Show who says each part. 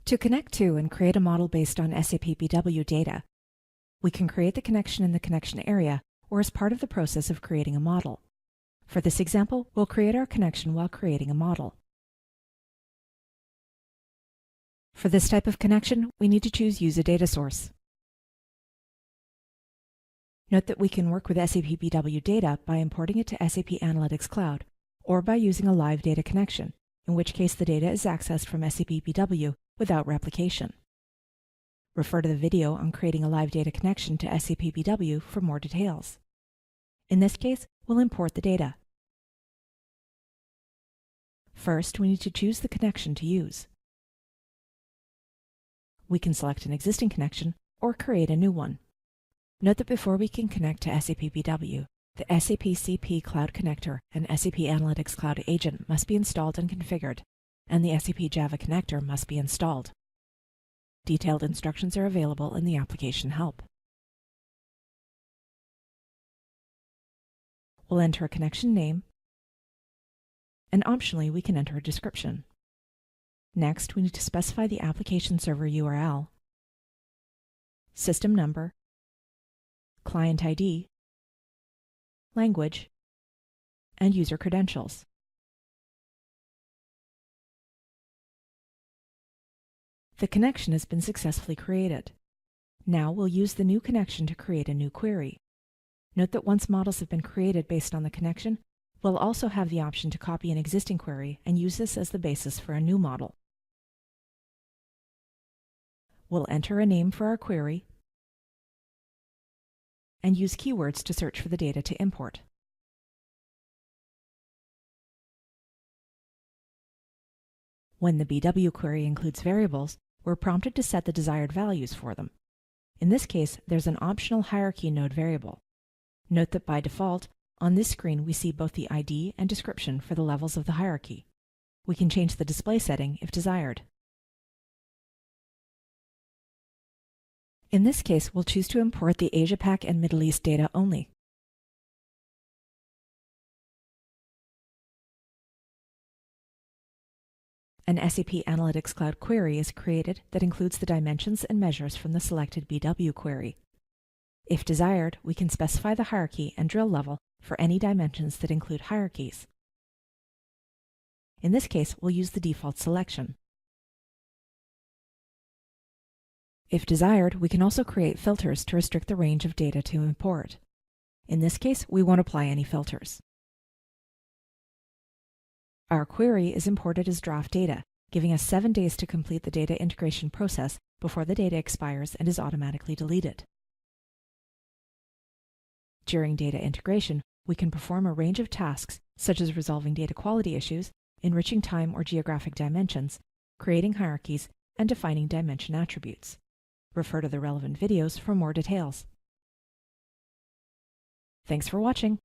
Speaker 1: To connect to and create a model based on SAP BW data, we can create the connection in the connection area or as part of the process of creating a model. For this example, we'll create our connection while creating a model. For this type of connection, we need to choose Use a Data Source. Note that we can work with SAP BW data by importing it to SAP Analytics Cloud, or by using a live data connection, in which case the data is accessed from SAP BW without replication. Refer to the video on creating a live data connection to SAP BW for more details. In this case, we'll import the data. First, we need to choose the connection to use. We can select an existing connection or create a new one. Note that before we can connect to SAP BW, the SAP CP Cloud Connector and SAP Analytics Cloud Agent must be installed and configured, and the SAP Java Connector must be installed. Detailed instructions are available in the application help. We'll enter a connection name, and optionally we can enter a description. Next, we need to specify the application server URL, system number, client ID, language, and user credentials. The connection has been successfully created. Now we'll use the new connection to create a new query. Note that once models have been created based on the connection, we'll also have the option to copy an existing query and use this as the basis for a new model. We'll enter a name for our query and use keywords to search for the data to import. When the BW query includes variables, we're prompted to set the desired values for them. In this case, there's an optional hierarchy node variable. Note that by default, on this screen we see both the ID and description for the levels of the hierarchy. We can change the display setting if desired. In this case, we'll choose to import the Asia-Pac and Middle East data only. An SAP Analytics Cloud query is created that includes the dimensions and measures from the selected BW query. If desired, we can specify the hierarchy and drill level for any dimensions that include hierarchies. In this case, we'll use the default selection. If desired, we can also create filters to restrict the range of data to import. In this case, we won't apply any filters. Our query is imported as draft data, giving us 7 days to complete the data integration process before the data expires and is automatically deleted. During data integration, we can perform a range of tasks such as resolving data quality issues, enriching time or geographic dimensions, creating hierarchies, and defining dimension attributes. Refer to the relevant videos for more details. Thanks for watching.